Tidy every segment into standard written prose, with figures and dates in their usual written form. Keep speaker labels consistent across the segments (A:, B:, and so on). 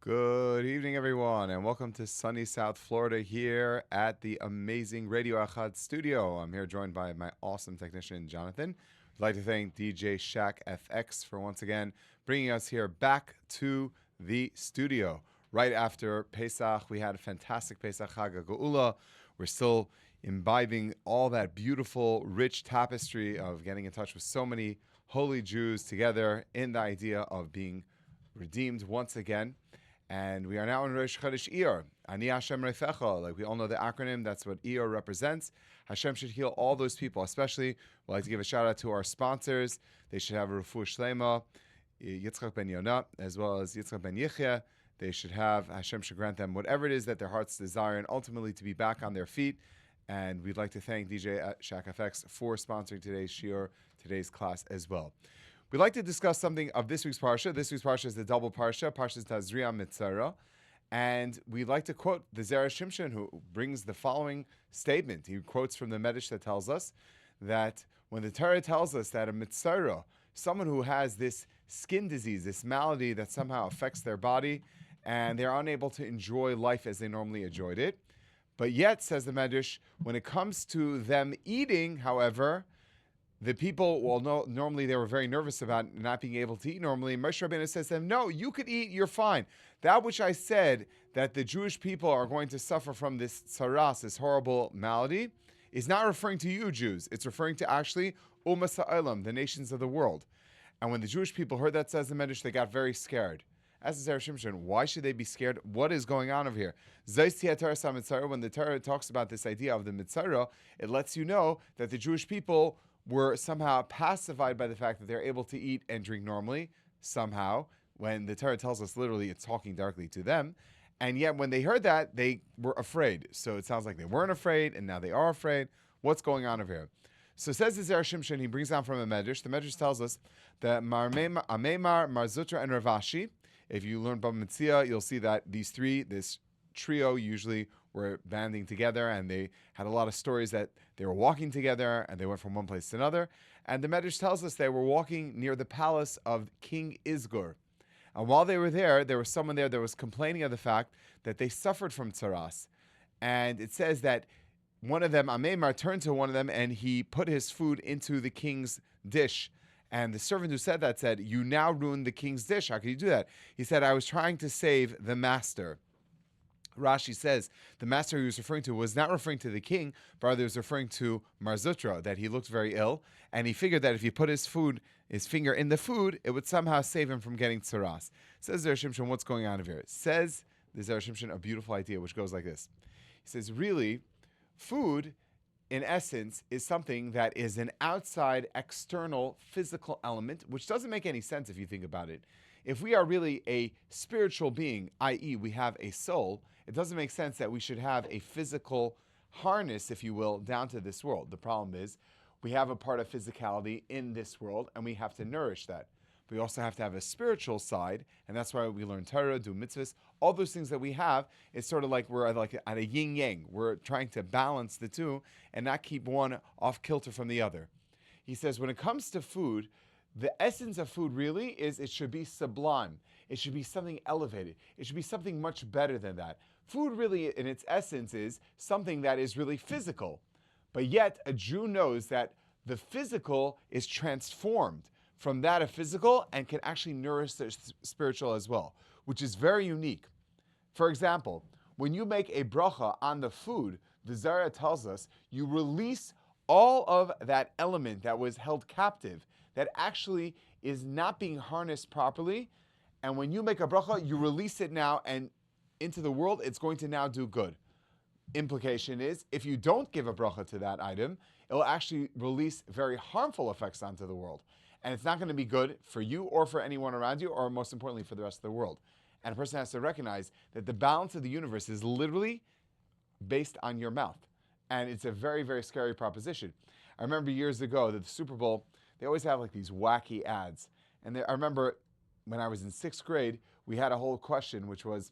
A: Good evening, everyone, and welcome to sunny South Florida here at the amazing Radio Echad studio. I'm here joined by my awesome technician, Jonathan. I'd like to thank DJ Shaq FX for once again bringing us here back to the studio. Right after Pesach, we had a fantastic Pesach Chag Geula. We're still imbibing all that beautiful, rich tapestry of getting in touch with so many holy Jews together in the idea of being redeemed once again. And we are now in Rosh Chodesh Iyar. Ani Hashem Refecha. Like we all know the acronym, that's what Iyar represents. Hashem should heal all those people, especially, we'd like to give a shout out to our sponsors. They should have a Refuah Shlema, Yitzchak ben Yonah, as well as Yitzchak ben Yichya. They should have, Hashem should grant them whatever it is that their hearts desire and ultimately to be back on their feet. And we'd like to thank DJ Shaq FX for sponsoring today's shiur, today's class as well. We'd like to discuss something of this week's parsha. This week's parsha is the double parsha, Parshas Tazria Mitzara. And we'd like to quote the Zera Shimshon, who brings the following statement. He quotes from the Medrash that tells us that when the Torah tells us that a Mitzara, someone who has this skin disease, this malady that somehow affects their body, and they're unable to enjoy life as they normally enjoyed it. But yet, says the Medrash, when it comes to them eating, however, the people, normally they were very nervous about not being able to eat normally. Moshe Rabbeinu says to them, no, you could eat, you're fine. That which I said, that the Jewish people are going to suffer from this tsaras, this horrible malady, is not referring to you Jews. It's referring to actually Umas ha'olam, the nations of the world. And when the Jewish people heard that, says the Medrash, they got very scared. As the Zera Shimshon, why should they be scared? What is going on over here? When the Torah talks about this idea of the Mitzara, it lets you know that the Jewish people were somehow pacified by the fact that they're able to eat and drink normally, somehow, when the Torah tells us literally it's talking directly to them. And yet when they heard that, they were afraid. So it sounds like they weren't afraid, and now they are afraid. What's going on over here? So says the Zera Shimshon, he brings down from a Medrash. The Medrash tells us that Amemar, Marzutra, and Ravashi, if you learn Bava Metzia, you'll see that these three, this trio usually were banding together, and they had a lot of stories that they were walking together and they went from one place to another. And the Medrash tells us they were walking near the palace of King Izgur. And while they were there was someone there that was complaining of the fact that they suffered from tsaras. And it says that one of them, Amemar, turned to one of them and he put his food into the king's dish. And the servant who said that said, you now ruined the king's dish. How could you do that? He said, I was trying to save the master. Rashi says the master he was referring to was not referring to the king, but rather was referring to Marzutra, that he looked very ill, and he figured that if he put his finger in the food, it would somehow save him from getting tsaras. Says Zera Shimshon, what's going on over here? Says the Zera Shimshon a beautiful idea, which goes like this. He says, really, food, in essence, is something that is an outside, external, physical element, which doesn't make any sense if you think about it. If we are really a spiritual being, i.e. we have a soul, it doesn't make sense that we should have a physical harness, if you will, down to this world. The problem is we have a part of physicality in this world, and we have to nourish that. We also have to have a spiritual side, and that's why we learn Torah, do mitzvahs. All those things that we have, it's sort of like we're like at a yin-yang. We're trying to balance the two and not keep one off kilter from the other. He says when it comes to food, the essence of food really is it should be sublime. It should be something elevated. It should be something much better than that. Food really, in its essence, is something that is really physical. But yet, a Jew knows that the physical is transformed from that of physical and can actually nourish the spiritual as well, which is very unique. For example, when you make a bracha on the food, the Zara tells us you release all of that element that was held captive, that actually is not being harnessed properly. And when you make a bracha, you release it now and into the world, it's going to now do good. Implication is, if you don't give a bracha to that item, it will actually release very harmful effects onto the world. And it's not going to be good for you or for anyone around you, or most importantly, for the rest of the world. And a person has to recognize that the balance of the universe is literally based on your mouth. And it's a very, very scary proposition. I remember years ago that the Super Bowl, they always have like these wacky ads. And I remember when I was in 6th grade, we had a whole question, which was,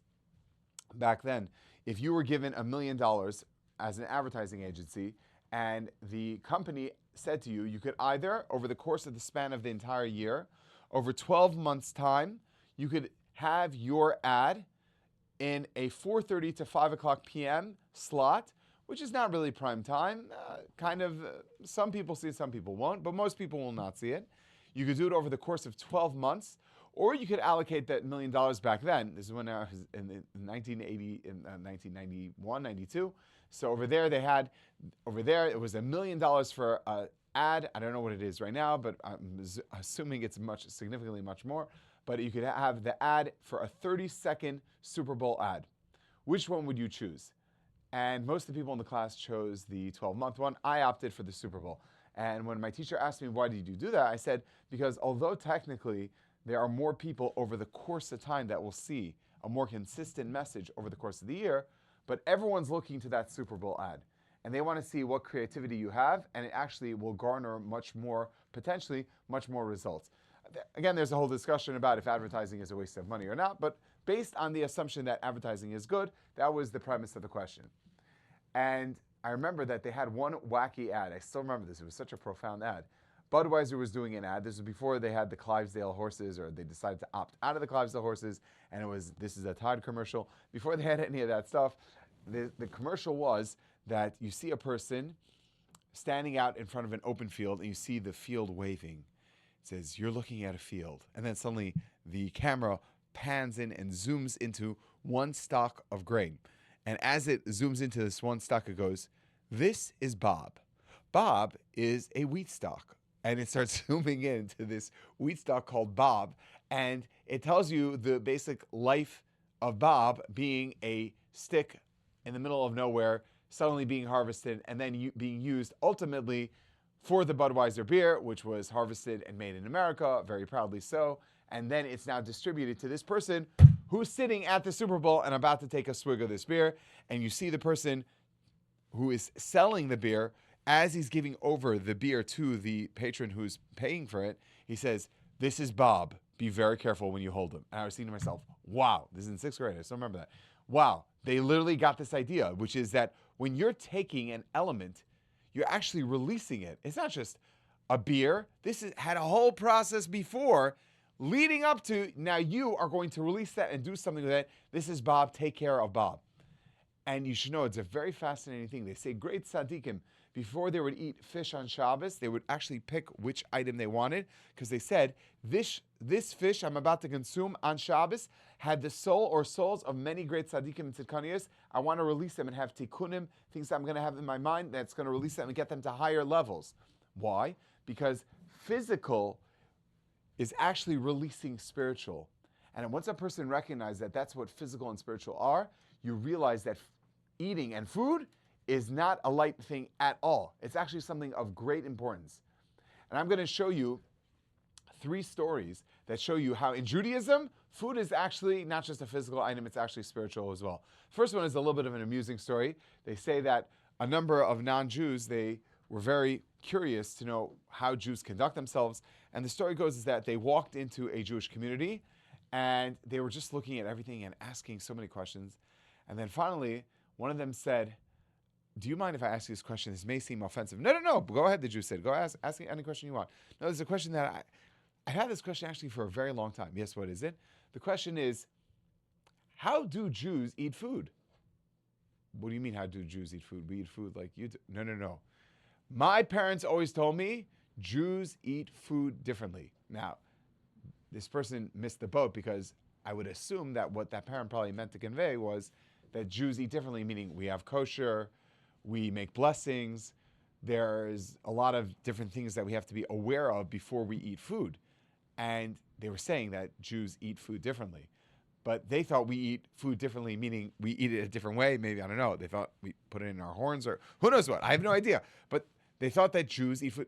A: back then, if you were given $1 million as an advertising agency, and the company said to you, you could either, over the course of the span of the entire year, over 12 months' time, you could have your ad in a 4:30 to 5 o'clock p.m. slot, which is not really prime time. Some people see it, some people won't, but most people will not see it. You could do it over the course of 12 months, or you could allocate that $1 million back then. This is when I was in 1991, 92. So over there, it was $1 million for an ad. I don't know what it is right now, but I'm assuming it's significantly much more. But you could have the ad for a 30-second Super Bowl ad. Which one would you choose? And most of the people in the class chose the 12-month one. I opted for the Super Bowl. And when my teacher asked me, why did you do that? I said, because although technically there are more people over the course of time that will see a more consistent message over the course of the year, but everyone's looking to that Super Bowl ad. And they want to see what creativity you have, and it actually will garner potentially much more results. Again, there's a whole discussion about if advertising is a waste of money or not, but based on the assumption that advertising is good, that was the premise of the question. And I remember that they had one wacky ad. I still remember this. It was such a profound ad. Budweiser was doing an ad. This was before they had the Clydesdale horses, or they decided to opt out of the Clydesdale horses, and this is a Tide commercial. Before they had any of that stuff, the commercial was that you see a person standing out in front of an open field, and you see the field waving. It says, you're looking at a field. And then suddenly the camera pans in and zooms into one stalk of grain. And as it zooms into this one stalk, it goes, this is Bob. Bob is a wheat stalk. And it starts zooming into this wheat stalk called Bob. And it tells you the basic life of Bob being a stick in the middle of nowhere, suddenly being harvested, and then being used ultimately for the Budweiser beer, which was harvested and made in America, very proudly so. And then it's now distributed to this person who's sitting at the Super Bowl and about to take a swig of this beer. And you see the person who is selling the beer, as he's giving over the beer to the patron who's paying for it, he says, this is Bob. Be very careful when you hold him. And I was thinking to myself, wow, this is in 6th grade. I still remember that. Wow, they literally got this idea, which is that when you're taking an element, you're actually releasing it. It's not just a beer. Had a whole process before leading up to, now you are going to release that and do something with it. This is Bob. Take care of Bob. And you should know it's a very fascinating thing. They say great tzaddikim, before they would eat fish on Shabbos, they would actually pick which item they wanted, because they said, this fish I'm about to consume on Shabbos had the soul or souls of many great tzaddikim and tzidkaniyos. I want to release them and have tikkunim, things I'm going to have in my mind that's going to release them and get them to higher levels. Why? Because physical is actually releasing spiritual. And once a person recognizes that that's what physical and spiritual are, you realize that eating and food is not a light thing at all. It's actually something of great importance. And I'm going to show you 3 stories that show you how in Judaism, food is actually not just a physical item, it's actually spiritual as well. First one is a little bit of an amusing story. They say that a number of non-Jews, they were very curious to know how Jews conduct themselves. And the story goes is that they walked into a Jewish community and they were just looking at everything and asking so many questions. And then finally, one of them said, do you mind if I ask you this question? This may seem offensive. No. Go ahead, the Jew said. Go ask me any question you want. No, there's a question that I had this question actually for a very long time. Yes, what is it? The question is, how do Jews eat food? What do you mean, how do Jews eat food? We eat food like you do. No. My parents always told me Jews eat food differently. Now, this person missed the boat because I would assume that what that parent probably meant to convey was that Jews eat differently, meaning we have kosher, we make blessings. There's a lot of different things that we have to be aware of before we eat food. And they were saying that Jews eat food differently. But they thought we eat food differently, meaning we eat it a different way. Maybe, I don't know. They thought we put it in our horns or who knows what. I have no idea. But they thought that Jews eat food.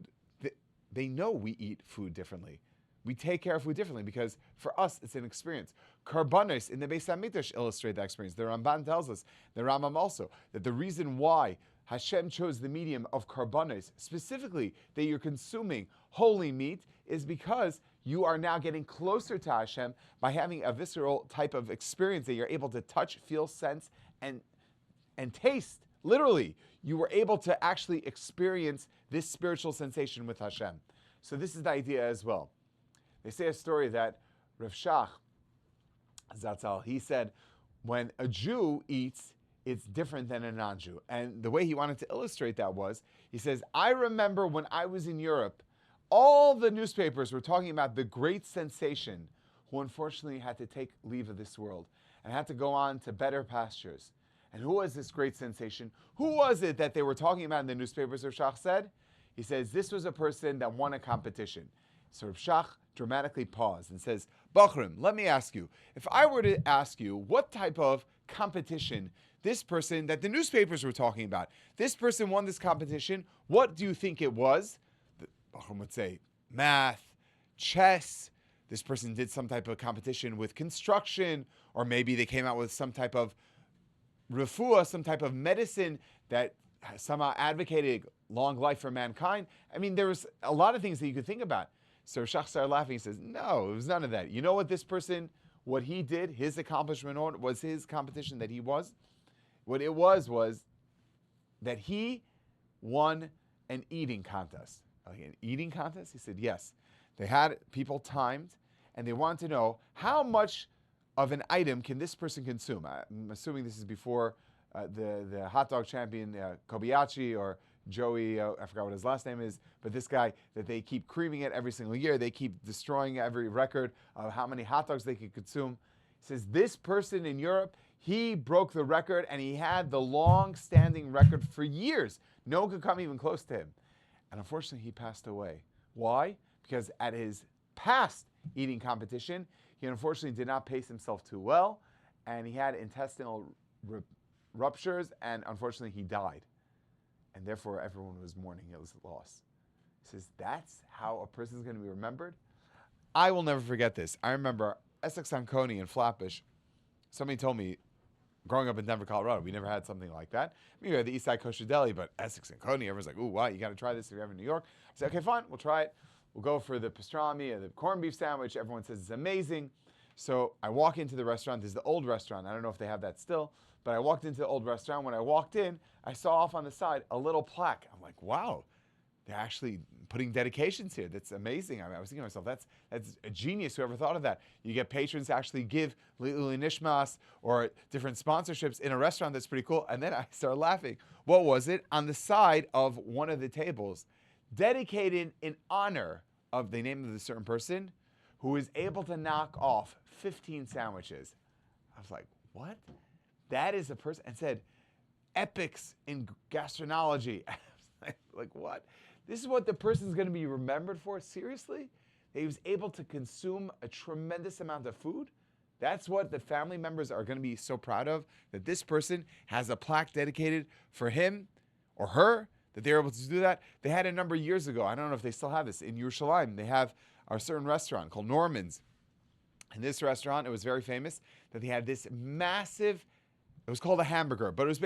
A: They know we eat food differently. We take care of food differently because for us, it's an experience. Karbanos in the Beis HaMikdash illustrate that experience. The Ramban tells us, the Rambam also, that the reason why Hashem chose the medium of karbanos, specifically that you're consuming holy meat, is because you are now getting closer to Hashem by having a visceral type of experience that you're able to touch, feel, sense, and taste. Literally, you were able to actually experience this spiritual sensation with Hashem. So this is the idea as well. They say a story that Rav Shach Zatzal, he said, when a Jew eats, it's different than a non-Jew. And the way he wanted to illustrate that was, he says, I remember when I was in Europe, all the newspapers were talking about the great sensation who unfortunately had to take leave of this world and had to go on to better pastures. And who was this great sensation? Who was it that they were talking about in the newspapers, Rav Shach said? He says, this was a person that won a competition. So Rav Shach dramatically paused and says, Bachrim, let me ask you, if I were to ask you what type of competition this person that the newspapers were talking about, this person won this competition, what do you think it was? The Bachrim would say, math, chess. This person did some type of competition with construction, or maybe they came out with some type of refuah, some type of medicine that somehow advocated long life for mankind. I mean, there was a lot of things that you could think about. So Shach started laughing. He says, no, it was none of that. You know what this person, what he did, his accomplishment was his competition that he was? What it was that he won an eating contest. Like an eating contest? He said, yes. They had people timed, and they wanted to know how much of an item can this person consume. I'm assuming this is before the hot dog champion, Kobayashi, or Joey, I forgot what his last name is, but this guy that they keep creaming it every single year. They keep destroying every record of how many hot dogs they could consume. He says this person in Europe, he broke the record, and he had the long-standing record for years. No one could come even close to him. And unfortunately, he passed away. Why? Because at his past eating competition, he unfortunately did not pace himself too well, and he had intestinal ruptures, and unfortunately, he died. And therefore, everyone was mourning his loss. He says, that's how a person is going to be remembered? I will never forget this. I remember Essex on Coney in Flatbush. Somebody told me, growing up in Denver, Colorado, we never had something like that. I mean, we had the East Side Kosher Deli, but Essex and Coney, everyone's like, ooh, wow, you got to try this if you're ever in New York. I said, okay, fine, we'll try it. We'll go for the pastrami or the corned beef sandwich. Everyone says it's amazing. So I walk into the restaurant. This is the old restaurant. I don't know if they have that still, but I walked into the old restaurant. When I walked in, I saw off on the side a little plaque. I'm like, wow, they're actually putting dedications here. That's amazing. I was thinking to myself, that's a genius. Whoever thought of that? You get patrons to actually give Li'uli Nishmas or different sponsorships in a restaurant. That's pretty cool. And then I started laughing. What was it? On the side of one of the tables, dedicated in honor of the name of the certain person who is able to knock off 15 sandwiches. I was like, what? That is a person, and said, epics in gastronology. I was like, what? This is what the person's going to be remembered for? Seriously? That he was able to consume a tremendous amount of food? That's what the family members are going to be so proud of, that this person has a plaque dedicated for him or her, that they're able to do that. They had a number of years ago, I don't know if they still have this, in Yerushalayim, they have a certain restaurant called Norman's. In this restaurant, it was very famous that they had this massive, it was called a hamburger, but it was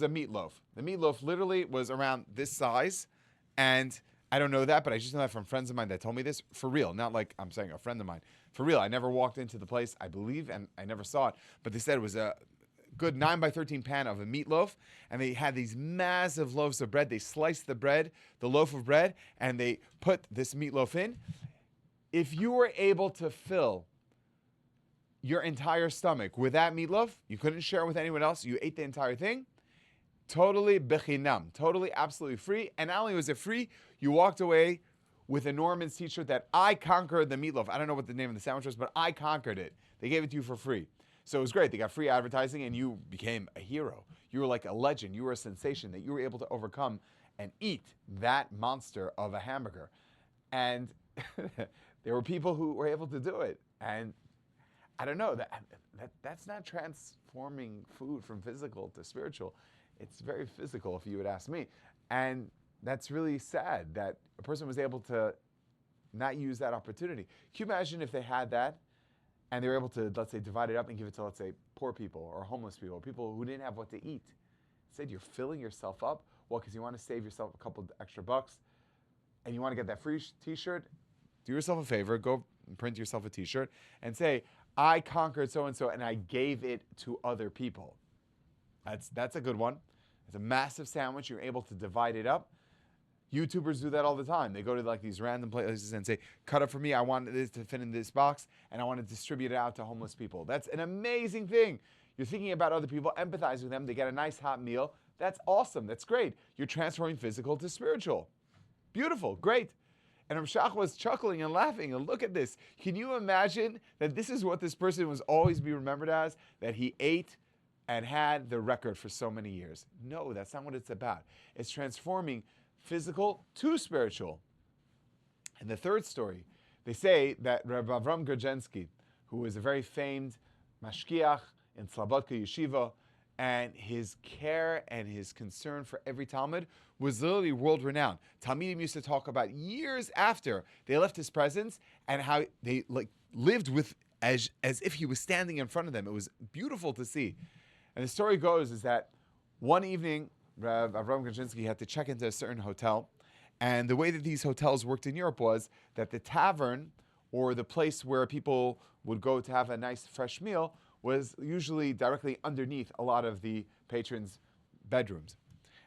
A: a meatloaf. The meatloaf literally was around this size, and I don't know that, but I just know that from friends of mine that told me this, for real, not like I'm saying a friend of mine, for real. I never walked into the place, I believe, and I never saw it, but they said it was a good 9 by 13 pan of a meatloaf, and they had these massive loaves of bread. They sliced the bread, the loaf of bread, and they put this meatloaf in. If you were able to fill your entire stomach with that meatloaf, you couldn't share it with anyone else, you ate the entire thing, totally bechinam, totally absolutely free. And not only was it free, you walked away with a Norman's t-shirt that I conquered the meatloaf. I don't know what the name of the sandwich was, but I conquered it. They gave it to you for free. So it was great. They got free advertising, and you became a hero. You were like a legend. You were a sensation, that you were able to overcome and eat that monster of a hamburger. And there were people who were able to do it. And I don't know, that's not transforming food from physical to spiritual. It's very physical, if you would ask me. And that's really sad that a person was able to not use that opportunity. Can you imagine if they had that and they were able to, let's say, divide it up and give it to, let's say, poor people or homeless people, people who didn't have what to eat? Instead, you're filling yourself up. Well, because you want to save yourself a couple extra bucks and you want to get that free t-shirt, do yourself a favor, go print yourself a t-shirt and say, I conquered so-and-so and I gave it to other people. That's a good one. It's a massive sandwich. You're able to divide it up. YouTubers do that all the time. They go to like these random places and say, cut up for me. I want this to fit in this box and I want to distribute it out to homeless people. That's an amazing thing. You're thinking about other people, empathizing with them. They get a nice hot meal. That's awesome. That's great. You're transferring physical to spiritual. Beautiful. Great. And Rav was chuckling and laughing. And look at this. Can you imagine that this is what this person was always be remembered as? That he ate and had the record for so many years. No, that's not what it's about. It's transforming physical to spiritual. And the third story, they say that Rabbi Avram Grodzinski, who was a very famed mashkiach in Slobodka Yeshiva, and his care and his concern for every Talmud was literally world-renowned. Talmidim used to talk about years after they left his presence and how they lived with as if he was standing in front of them. It was beautiful to see. And the story goes is that one evening, Rav Avram Grodzinski had to check into a certain hotel. And the way that these hotels worked in Europe was that the tavern, or the place where people would go to have a nice fresh meal, was usually directly underneath a lot of the patrons' bedrooms.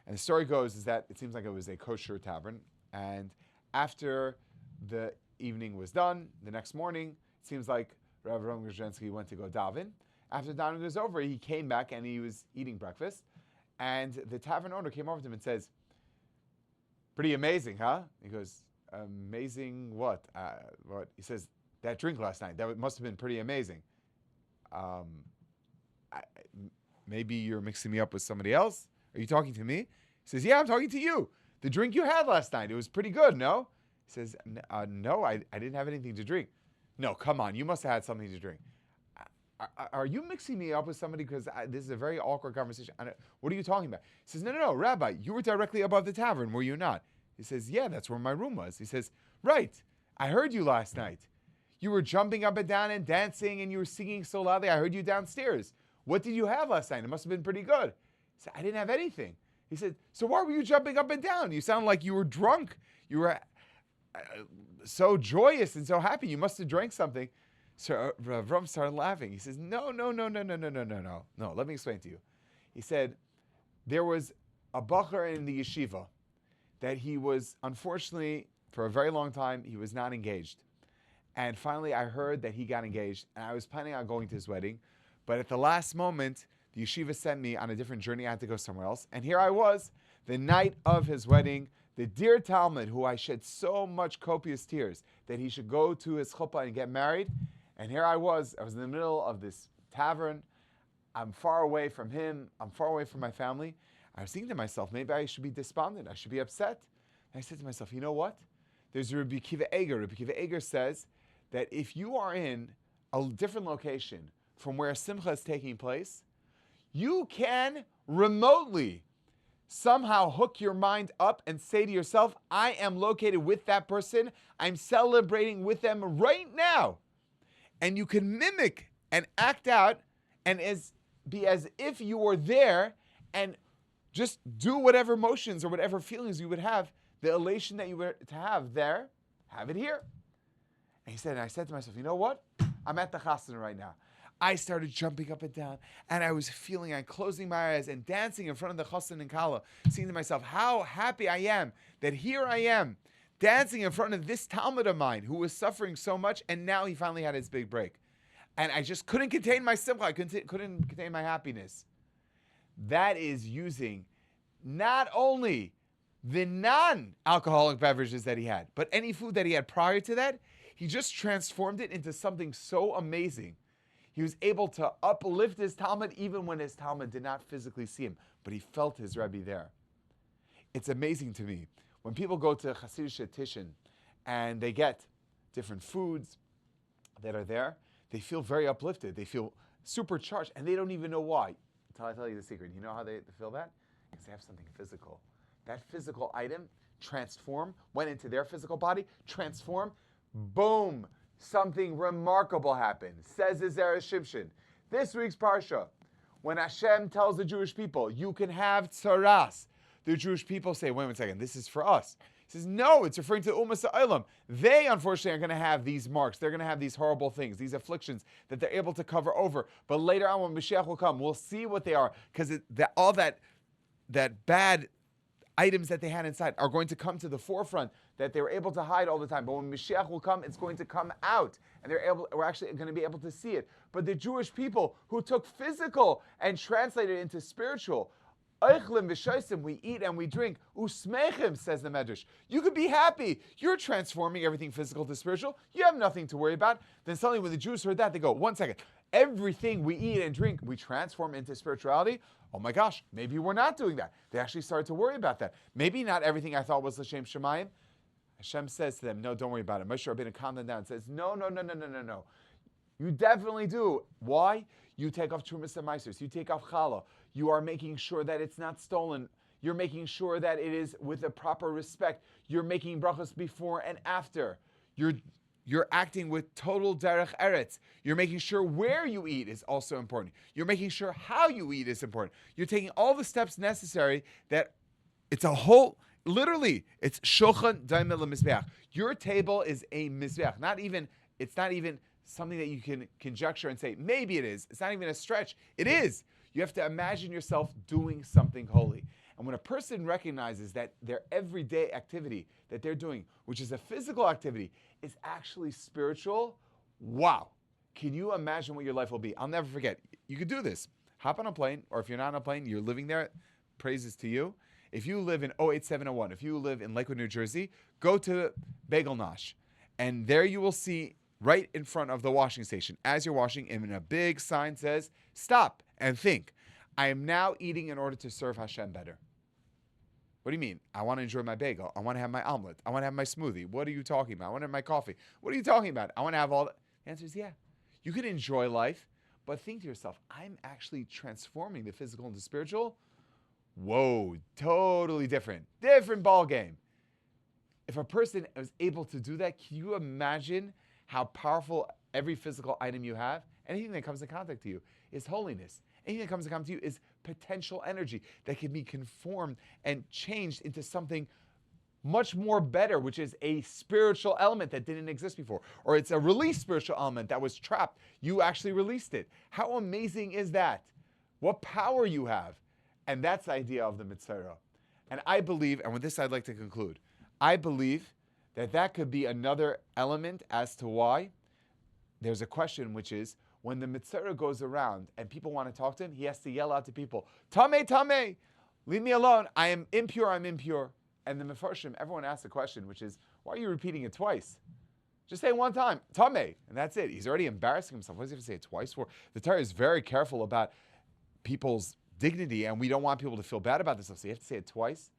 A: And the story goes is that it seems like it was a kosher tavern. And after the evening was done, the next morning, it seems like Rav Avram Grodzinski went to go daven. After davening was over, he came back and he was eating breakfast. And the tavern owner came over to him and says, pretty amazing, huh? He goes, amazing what? What? He says, that drink last night, that must have been pretty amazing. Maybe you're mixing me up with somebody else? Are you talking to me? He says, yeah, I'm talking to you. The drink you had last night, it was pretty good, no? He says, no, I didn't have anything to drink. No, come on, you must have had something to drink. Are you mixing me up with somebody? Because this is a very awkward conversation. What are you talking about? He says, no, Rabbi, you were directly above the tavern, were you not? He says, yeah, that's where my room was. He says, right, I heard you last night. You were jumping up and down and dancing and you were singing so loudly, I heard you downstairs. What did you have last night? It must have been pretty good. He said, I didn't have anything. He said, so why were you jumping up and down? You sound like you were drunk. You were so joyous and so happy. You must have drank something. So Avram started laughing. He says, no. Let me explain to you. He said, there was a bacher in the yeshiva that he was, unfortunately, for a very long time, he was not engaged. And finally, I heard that he got engaged, and I was planning on going to his wedding. But at the last moment, the yeshiva sent me on a different journey. I had to go somewhere else. And here I was, the night of his wedding, the dear Talmud, who I shed so much copious tears that he should go to his chuppah and get married. And here I was in the middle of this tavern. I'm far away from him. I'm far away from my family. I was thinking to myself, maybe I should be despondent. I should be upset. And I said to myself, you know what? There's Rabbi Kiva Eger. Rabbi Kiva Eger says that if you are in a different location from where Simcha is taking place, you can remotely somehow hook your mind up and say to yourself, I am located with that person. I'm celebrating with them right now. And you can mimic and act out and be as if you were there and just do whatever motions or whatever feelings you would have, the elation that you were to have there, have it here. And I said to myself, you know what? I'm at the chasana right now. I started jumping up and down, and I was closing my eyes and dancing in front of the chassan and kala, saying to myself, how happy I am that here I am, dancing in front of this Talmud of mine who was suffering so much, and now he finally had his big break. And I just couldn't contain my simcha. I couldn't contain my happiness. That is using not only the non-alcoholic beverages that he had, but any food that he had prior to that. He just transformed it into something so amazing. He was able to uplift his Talmud even when his Talmud did not physically see him, but he felt his Rebbe there. It's amazing to me. When people go to Hasidic Tishin and they get different foods that are there, they feel very uplifted. They feel supercharged, and they don't even know why. Until I tell you the secret. You know how they feel that? Because they have something physical. That physical item went into their physical body, boom, something remarkable happened. Says Ezra Shimshon. This week's Parsha, when Hashem tells the Jewish people, you can have tzaras, the Jewish people say, wait a second, this is for us. He says, no, it's referring to Umas Ha'olam. They, unfortunately, are going to have these marks. They're going to have these horrible things, these afflictions that they're able to cover over. But later on, when Mashiach will come, we'll see what they are, because all that bad items that they had inside are going to come to the forefront that they were able to hide all the time. But when Mashiach will come, it's going to come out, and we're actually going to be able to see it. But the Jewish people who took physical and translated it into spiritual, Eichlim v'shaisim, we eat and we drink. Usmechim, says the Medrash. You could be happy. You're transforming everything physical to spiritual. You have nothing to worry about. Then suddenly when the Jews heard that, they go, 1 second. Everything we eat and drink, we transform into spirituality. Oh my gosh, maybe we're not doing that. They actually started to worry about that. Maybe not everything I thought was L'Shem Shemayim. Hashem says to them, no, don't worry about it. Moshe Rabbeinu calmed them down and says, no. You definitely do. Why? You take off Trumas and Meisers. You take off Challah. You are making sure that it's not stolen. You're making sure that it is with the proper respect. You're making brachos before and after. You're acting with total derech eretz. You're making sure where you eat is also important. You're making sure how you eat is important. You're taking all the steps necessary that it's a whole, literally, it's shulchan daimel mizbeach. Your table is a mizbeach. It's not even something that you can conjecture and say, maybe it is. It's not even a stretch. It is. You have to imagine yourself doing something holy. And when a person recognizes that their everyday activity that they're doing, which is a physical activity, is actually spiritual, wow. Can you imagine what your life will be? I'll never forget. You could do this. Hop on a plane, or if you're not on a plane, you're living there, praises to you. If you live in 08701, if you live in Lakewood, New Jersey, go to Bagel Nosh. And there you will see right in front of the washing station, as you're washing, and a big sign says, stop and think. I am now eating in order to serve Hashem better. What do you mean? I want to enjoy my bagel. I want to have my omelet. I want to have my smoothie. What are you talking about? I want to have my coffee. What are you talking about? I want to have all that. The answer is yeah. You can enjoy life, but think to yourself, I'm actually transforming the physical into spiritual. Whoa, totally different. Different ball game. If a person is able to do that, can you imagine how powerful every physical item you have, anything that comes in contact to you, is holiness. Anything that comes in contact to you is potential energy that can be conformed and changed into something much more better, which is a spiritual element that didn't exist before. Or it's a released spiritual element that was trapped. You actually released it. How amazing is that? What power you have. And that's the idea of the Mitzvah. And I believe, and with this I'd like to conclude, I believe that could be another element as to why there's a question, which is, when the Mitzvah goes around and people want to talk to him, he has to yell out to people, Tameh, Tameh, leave me alone, I am impure, I'm impure. And the Mefarshim, everyone asks the question, which is, why are you repeating it twice? Just say it one time, Tameh, and that's it. He's already embarrassing himself. What does he have to say it twice for? The Torah is very careful about people's dignity, and we don't want people to feel bad about this stuff, so you have to say it twice.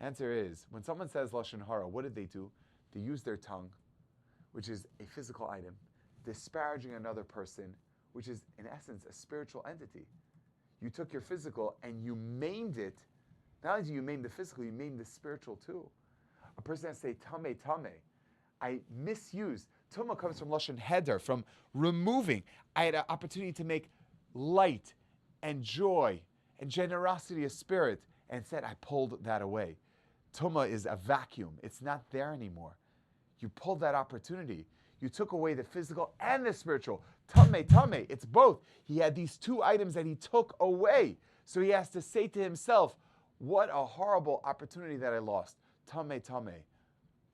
A: Answer is, when someone says Lashon Hara, what did they do? They use their tongue, which is a physical item, disparaging another person, which is in essence a spiritual entity. You took your physical and you maimed it. Not only do you maim the physical, you maim the spiritual too. A person has to say, Tameh, Tameh. I misused. Tumah comes from Lashon Heder, from removing. I had an opportunity to make light and joy and generosity of spirit, and instead I pulled that away. Tumah is a vacuum. It's not there anymore. You pulled that opportunity. You took away the physical and the spiritual. Tameh, Tameh, it's both. He had these two items that he took away. So he has to say to himself, what a horrible opportunity that I lost. Tameh, Tameh.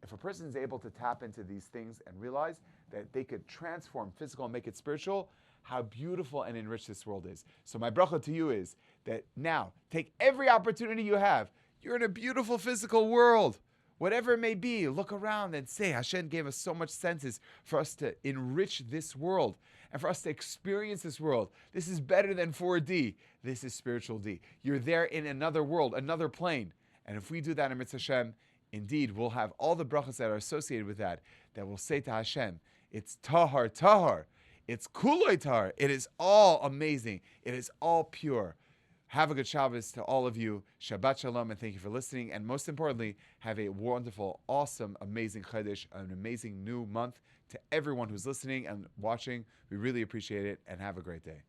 A: If a person is able to tap into these things and realize that they could transform physical and make it spiritual, how beautiful and enriched this world is. So my bracha to you is that now, take every opportunity you have. You're in a beautiful physical world. Whatever it may be, look around and say, Hashem gave us so much senses for us to enrich this world and for us to experience this world. This is better than 4D. This is spiritual D. You're there in another world, another plane. And if we do that in Mitzvah Hashem, indeed, we'll have all the brachas that are associated with that will say to Hashem, it's tahar, tahar. It's kuloi tahar. It is all amazing. It is all pure. Have a good Shabbos to all of you. Shabbat Shalom, and thank you for listening. And most importantly, have a wonderful, awesome, amazing Chodesh, an amazing new month to everyone who's listening and watching. We really appreciate it, and have a great day.